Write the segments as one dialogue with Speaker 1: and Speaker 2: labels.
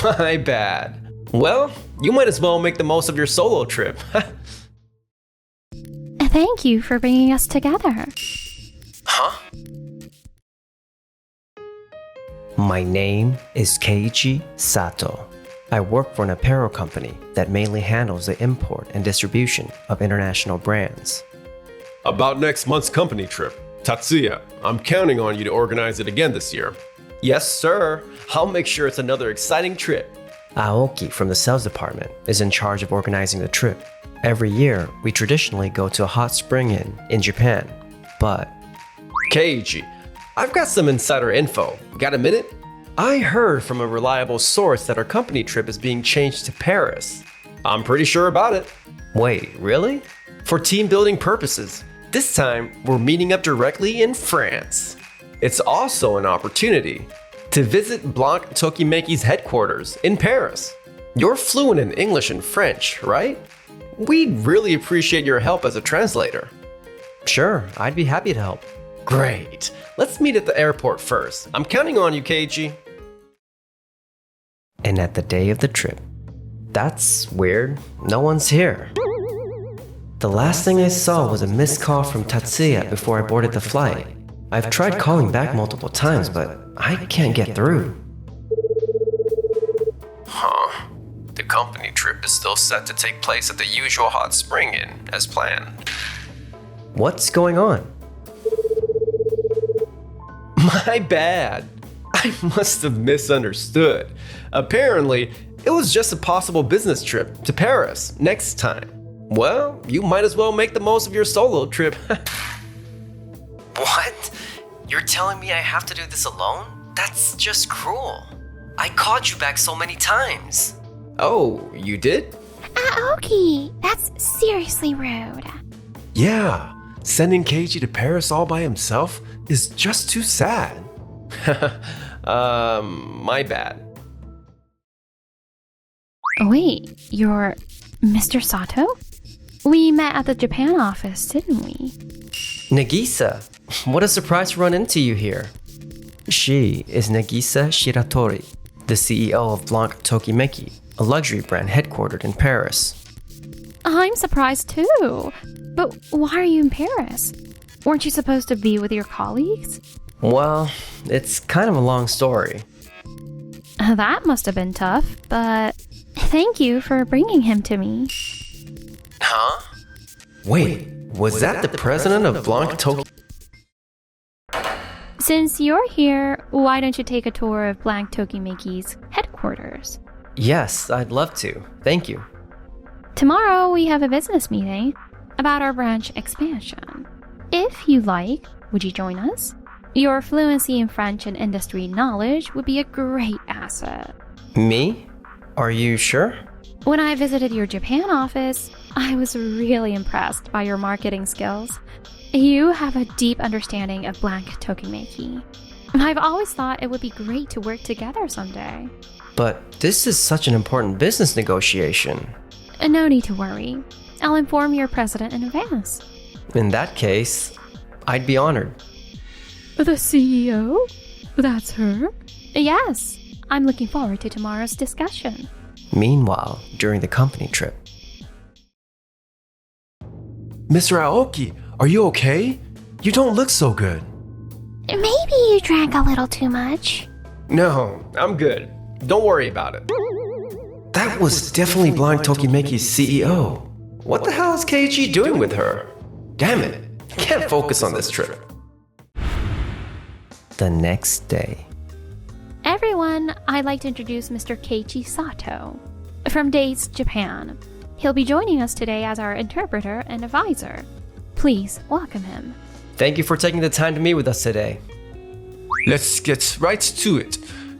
Speaker 1: My bad. Well, you might as well make the most of your solo trip.
Speaker 2: Thank you for bringing us together.
Speaker 1: Huh?
Speaker 3: My name is Keiji Sato. I work for an apparel company that mainly handles the import and distribution of international brands.
Speaker 1: About next month's company trip. Tatsuya, I'm counting on you to organize it again this year. Yes, sir. I'll make sure it's another exciting trip.
Speaker 3: Aoki from the sales department is in charge of organizing the trip. Every year, we traditionally go to a hot spring inn in Japan, but...
Speaker 1: Keiji, I've got some insider info. Got a minute? I heard from a reliable source that our company trip is being changed to Paris. I'm pretty sure about it.
Speaker 3: Wait, really?
Speaker 1: For team building purposes. This time, we're meeting up directly in France. It's also an opportunity to visit Blanc Tokimeki's headquarters in Paris. You're fluent in English and French, right? We'd really appreciate your help as a translator.
Speaker 3: Sure, I'd be happy to help.
Speaker 1: Great. Let's meet at the airport first. I'm counting on you, Keiji.
Speaker 3: And at the day of the trip. That's weird. No one's here. The last thing I saw was a missed call from Tatsuya before I boarded the flight. I've tried calling back multiple times, but I can't get through.
Speaker 1: Huh. The company trip is still set to take place at the usual hot spring inn, as planned.
Speaker 3: What's going on?
Speaker 1: My bad. I must have misunderstood. Apparently, it was just a possible business trip to Paris next time. Well, you might as well make the most of your solo trip.
Speaker 3: What? You're telling me I have to do this alone? That's just cruel. I called you back so many times.
Speaker 1: Oh, you did?
Speaker 2: Aoki, that's seriously rude.
Speaker 1: Yeah, sending Keiji to Paris all by himself is just too sad. My bad.
Speaker 2: Wait, you're Mr. Sato? We met at the Japan office, didn't we?
Speaker 3: Nagisa, what a surprise to run into you here. She is Nagisa Shiratori, the CEO of Blanc Tokimeki, a luxury brand headquartered in Paris.
Speaker 2: I'm surprised too. But why are you in Paris? Weren't you supposed to be with your colleagues?
Speaker 3: Well, it's kind of a long story.
Speaker 2: That must have been tough, but thank you for bringing him to me.
Speaker 3: Huh?
Speaker 1: Wait, was that the president of Blanc Tokyo?
Speaker 2: Since you're here, why don't you take a tour of Blanc Tokimeki's headquarters?
Speaker 3: Yes, I'd love to. Thank you.
Speaker 2: Tomorrow we have a business meeting about our branch expansion. If you like, would you join us? Your fluency in French and industry knowledge would be a great asset.
Speaker 3: Me? Are you sure?
Speaker 2: When I visited your Japan office, I was really impressed by your marketing skills. You have a deep understanding of Blanc Tokimeki. I've always thought it would be great to work together someday.
Speaker 3: But this is such an important business negotiation.
Speaker 2: No need to worry. I'll inform your president in advance.
Speaker 3: In that case, I'd be honored.
Speaker 2: The CEO? That's her? Yes. I'm looking forward to tomorrow's discussion.
Speaker 3: Meanwhile, during the company trip.
Speaker 1: Mr. Aoki, are you okay? You don't look so good.
Speaker 2: Maybe you drank a little too much.
Speaker 1: No, I'm good. Don't worry about it. That was definitely Blanc Tokimeki's CEO. What the hell is Keiji doing with her? Damn it, can't focus on this trip.
Speaker 3: The next day.
Speaker 2: Everyone, I'd like to introduce Mr. Keiji Sato from Days Japan. He'll be joining us today as our interpreter and advisor. Please welcome him.
Speaker 3: Thank you for taking the time to meet with us today.
Speaker 1: Let's get right to it.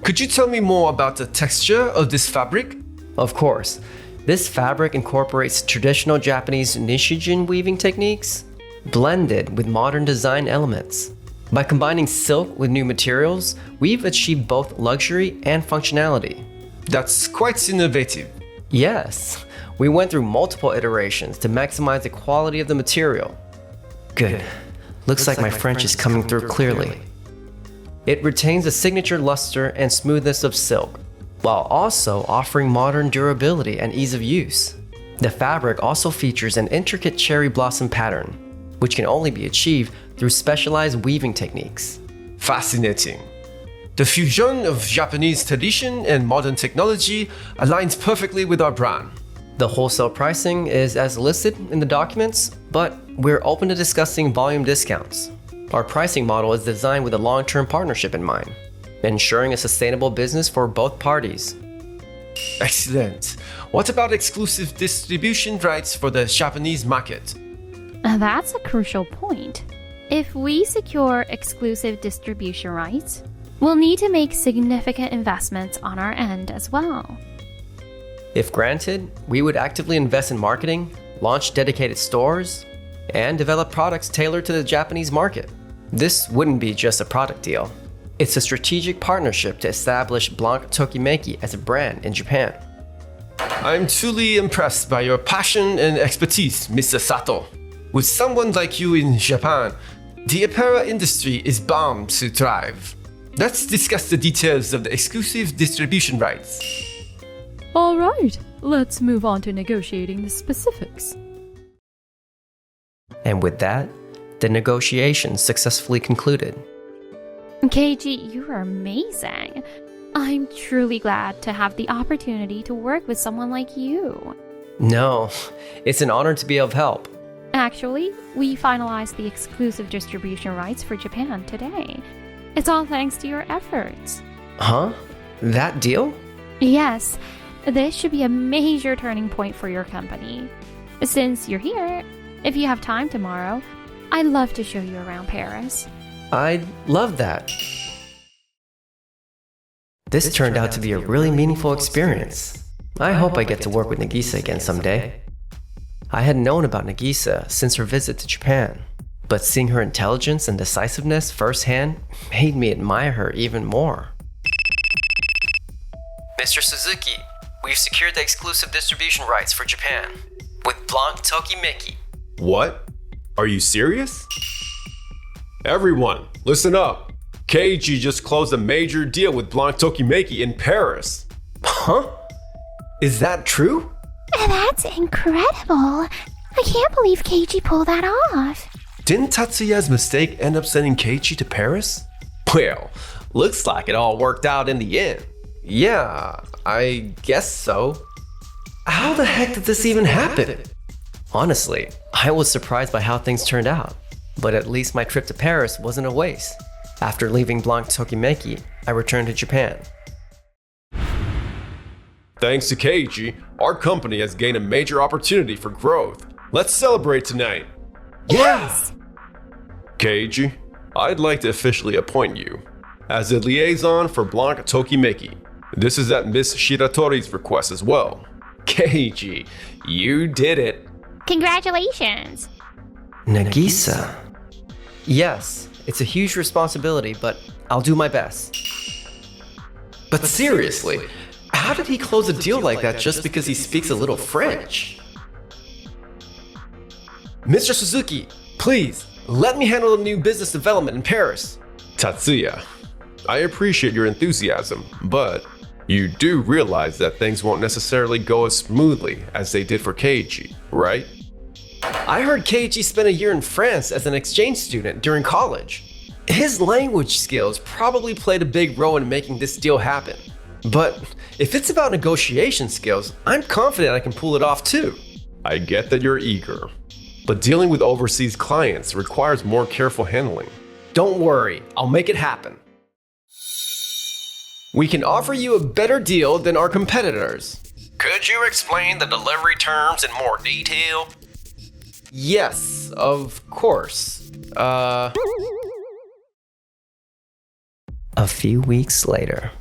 Speaker 1: Could you tell me more about the texture of this fabric?
Speaker 3: Of course. This fabric incorporates traditional Japanese nishijin weaving techniques, blended with modern design elements. By combining silk with new materials, we've achieved both luxury and functionality.
Speaker 1: That's quite innovative.
Speaker 3: Yes, we went through multiple iterations to maximize the quality of the material. Good. Looks like my French is coming through clearly. It retains the signature luster and smoothness of silk, while also offering modern durability and ease of use. The fabric also features an intricate cherry blossom pattern, which can only be achieved through specialized weaving techniques.
Speaker 1: Fascinating. The fusion of Japanese tradition and modern technology aligns perfectly with our brand.
Speaker 3: The wholesale pricing is as listed in the documents, but we're open to discussing volume discounts. Our pricing model is designed with a long-term partnership in mind, ensuring a sustainable business for both parties.
Speaker 1: Excellent. What about exclusive distribution rights for the Japanese market?
Speaker 2: That's a crucial point. If we secure exclusive distribution rights, we'll need to make significant investments on our end as well.
Speaker 3: If granted, we would actively invest in marketing, launch dedicated stores, and develop products tailored to the Japanese market. This wouldn't be just a product deal. It's a strategic partnership to establish Blanc Tokimeki as a brand in Japan.
Speaker 1: I'm truly impressed by your passion and expertise, Mr. Sato. With someone like you in Japan, the apparel industry is bound to thrive. Let's discuss the details of the exclusive distribution rights.
Speaker 4: All right, let's move on to negotiating the specifics.
Speaker 3: And with that, the negotiations successfully concluded.
Speaker 2: Keiji, you are amazing. I'm truly glad to have the opportunity to work with someone like you.
Speaker 3: No, it's an honor to be of help.
Speaker 2: Actually, we finalized the exclusive distribution rights for Japan today. It's all thanks to your efforts.
Speaker 3: Huh? That deal?
Speaker 2: Yes, this should be a major turning point for your company. Since you're here, if you have time tomorrow, I'd love to show you around Paris.
Speaker 3: I'd love that. This turned out to be a really meaningful experience. I hope I get to work with Nagisa again someday. I had known about Nagisa since her visit to Japan, but seeing her intelligence and decisiveness firsthand made me admire her even more. Mr. Suzuki, we've secured the exclusive distribution rights for Japan with Blanc Tokimeki.
Speaker 1: What? Are you serious? Everyone, listen up. Keiji just closed a major deal with Blanc Tokimeki in Paris.
Speaker 3: Huh? Is that true?
Speaker 2: That's incredible. I can't believe Keiji pulled that off.
Speaker 1: Didn't Tatsuya's mistake end up sending Keiji to Paris? Well, looks like it all worked out in the end.
Speaker 3: Yeah, I guess so. How the heck did this even happen? Honestly, I was surprised by how things turned out, but at least my trip to Paris wasn't a waste. After leaving Blanc Tokimeki, I returned to Japan.
Speaker 1: Thanks to Keiji, our company has gained a major opportunity for growth. Let's celebrate tonight.
Speaker 3: Yes!
Speaker 1: Keiji, I'd like to officially appoint you as a liaison for Blanc Tokimeki. This is at Miss Shiratori's request as well. Keiji, you did it.
Speaker 2: Congratulations.
Speaker 3: Nagisa. Yes, it's a huge responsibility, but I'll do my best.
Speaker 1: But seriously, how did he close a deal like that just because he speaks a little French? Mr. Suzuki, please, let me handle the new business development in Paris. Tatsuya, I appreciate your enthusiasm, but you do realize that things won't necessarily go as smoothly as they did for Keiji, right? I heard Keiji spent a year in France as an exchange student during college. His language skills probably played a big role in making this deal happen. But if it's about negotiation skills, I'm confident I can pull it off too. I get that you're eager, but dealing with overseas clients requires more careful handling. Don't worry, I'll make it happen. We can offer you a better deal than our competitors. Could you explain the delivery terms in more detail? Yes, of course.
Speaker 3: A few weeks later.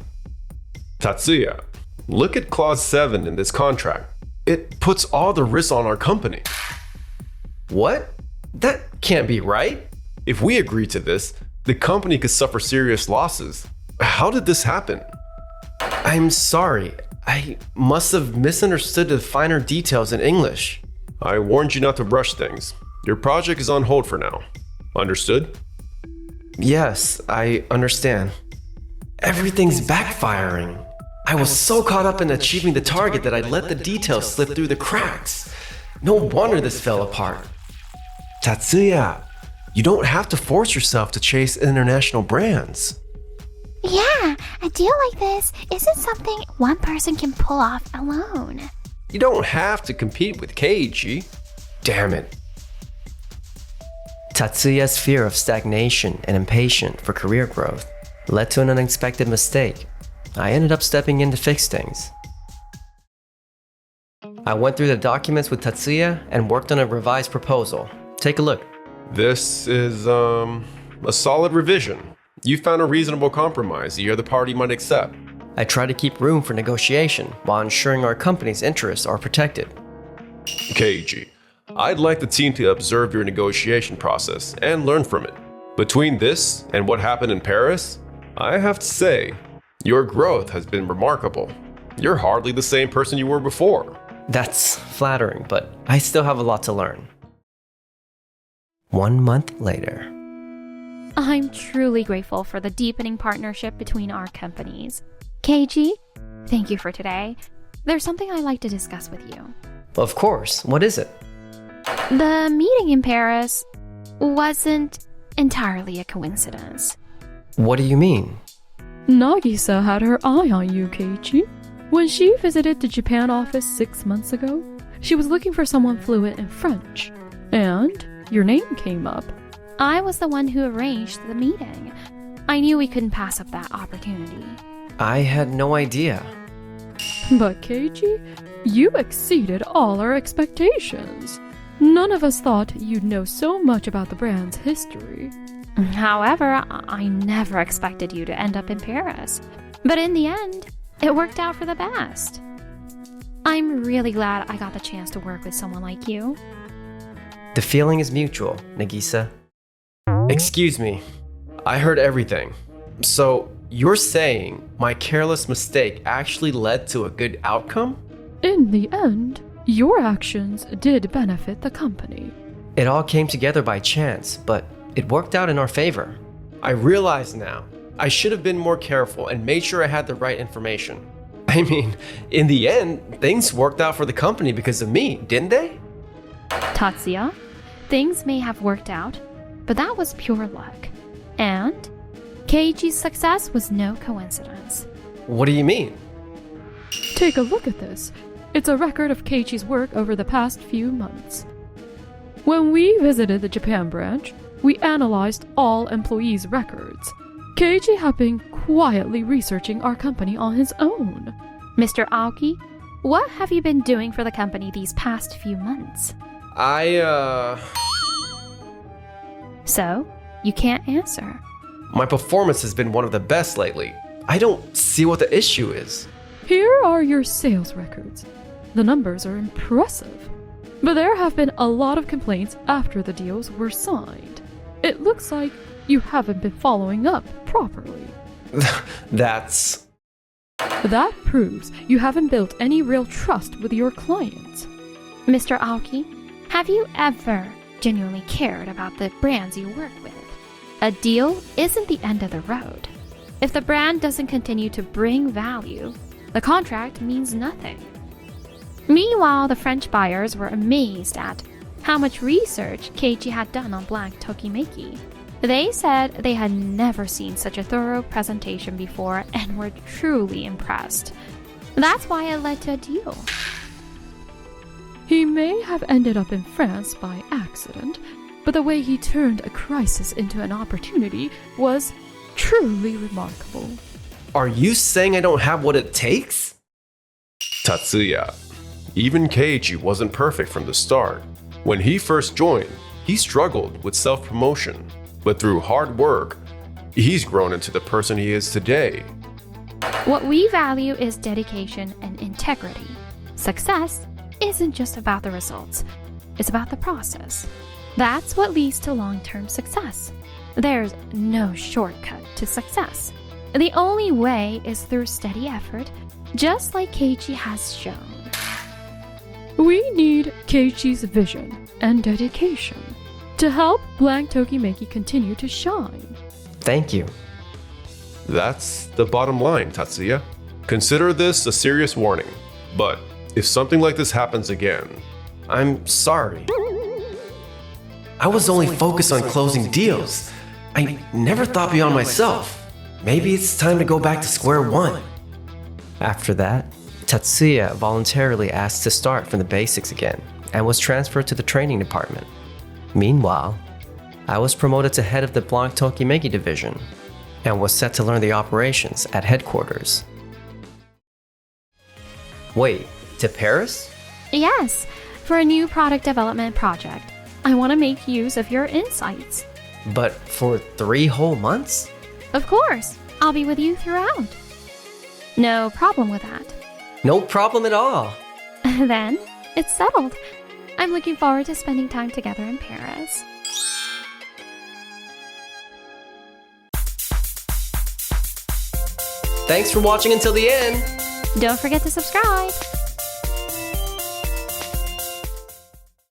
Speaker 1: Tatsuya, look at Clause 7 in this contract. It puts all the risks on our company. What? That can't be right. If we agree to this, the company could suffer serious losses. How did this happen? I'm sorry. I must have misunderstood the finer details in English. I warned you not to rush things. Your project is on hold for now. Understood? Yes, I understand. Everything's backfiring. I was so caught up in achieving the target that I let the details slip through the cracks. No wonder this fell apart. Tatsuya, you don't have to force yourself to chase international brands.
Speaker 2: Yeah, a deal like this isn't something one person can pull off alone.
Speaker 1: You don't have to compete with Keiji. Damn it.
Speaker 3: Tatsuya's fear of stagnation and impatience for career growth led to an unexpected mistake. I ended up stepping in to fix things. I went through the documents with Tatsuya and worked on a revised proposal. Take a look.
Speaker 1: This is, a solid revision. You found a reasonable compromise the other party might accept.
Speaker 3: I try to keep room for negotiation while ensuring our company's interests are protected.
Speaker 1: Keiji, I'd like the team to observe your negotiation process and learn from it. Between this and what happened in Paris, I have to say, your growth has been remarkable. You're hardly the same person you were before.
Speaker 3: That's flattering, but I still have a lot to learn. 1 month later.
Speaker 2: I'm truly grateful for the deepening partnership between our companies. Keiji, thank you for today. There's something I'd like to discuss with you.
Speaker 3: Of course, what is it?
Speaker 2: The meeting in Paris wasn't entirely a coincidence.
Speaker 3: What do you mean?
Speaker 4: Nagisa had her eye on you, Keiichi. When she visited the Japan office 6 months ago, she was looking for someone fluent in French. And your name came up.
Speaker 2: I was the one who arranged the meeting. I knew we couldn't pass up that opportunity.
Speaker 3: I had no idea.
Speaker 4: But Keiichi, you exceeded all our expectations. None of us thought you'd know so much about the brand's history.
Speaker 2: However, I never expected you to end up in Paris. But in the end, it worked out for the best. I'm really glad I got the chance to work with someone like you.
Speaker 3: The feeling is mutual, Nagisa.
Speaker 1: Excuse me, I heard everything. So, you're saying my careless mistake actually led to a good outcome?
Speaker 4: In the end, your actions did benefit the company.
Speaker 3: It all came together by chance, but it worked out in our favor.
Speaker 1: I realize now, I should have been more careful and made sure I had the right information. I mean, in the end, things worked out for the company because of me, didn't they?
Speaker 2: Tatsuya, things may have worked out, but that was pure luck. And Keiichi's success was no coincidence.
Speaker 1: What do you mean?
Speaker 4: Take a look at this. It's a record of Keiichi's work over the past few months. When we visited the Japan branch, we analyzed all employees' records. Keiichi had been quietly researching our company on his own.
Speaker 2: Mr. Aoki, what have you been doing for the company these past few months? So, you can't answer.
Speaker 1: My performance has been one of the best lately. I don't see what the issue is.
Speaker 4: Here are your sales records. The numbers are impressive. But there have been a lot of complaints after the deals were signed. It looks like you haven't been following up properly. That proves you haven't built any real trust with your clients.
Speaker 2: Mr. Aoki, have you ever genuinely cared about the brands you work with? A deal isn't the end of the road. If the brand doesn't continue to bring value, the contract means nothing. Meanwhile, the French buyers were amazed at how much research Keiichi had done on Blank Tokimeki. They said they had never seen such a thorough presentation before and were truly impressed. That's why it led to a deal.
Speaker 4: He may have ended up in France by accident, but the way he turned a crisis into an opportunity was truly remarkable.
Speaker 1: Are you saying I don't have what it takes? Tatsuya, even Keiji wasn't perfect from the start. When he first joined, he struggled with self-promotion, but through hard work, he's grown into the person he is today.
Speaker 2: What we value is dedication and integrity. Success isn't just about the results, it's about the process. That's what leads to long-term success. There's no shortcut to success. The only way is through steady effort, just like Keiichi has shown.
Speaker 4: We need Keiichi's vision and dedication to help Blank Tokimeki continue to shine.
Speaker 3: Thank you.
Speaker 1: That's the bottom line, Tatsuya.
Speaker 5: Consider this a serious warning, but if something like this happens again,
Speaker 1: I'm sorry. I was only focused on closing deals. I never thought beyond myself. Maybe it's time to go back to square one.
Speaker 3: After that, Tatsuya voluntarily asked to start from the basics again and was transferred to the training department. Meanwhile, I was promoted to head of the Blanc Tokimeki division and was set to learn the operations at headquarters. Wait, to Paris?
Speaker 2: Yes, for a new product development project. I want to make use of your insights.
Speaker 3: But for 3 whole months?
Speaker 2: Of course, I'll be with you throughout. No problem with that.
Speaker 3: No problem at all.
Speaker 2: Then, it's settled. I'm looking forward to spending time together in Paris.
Speaker 1: Thanks for watching until the end.
Speaker 2: Don't forget to subscribe.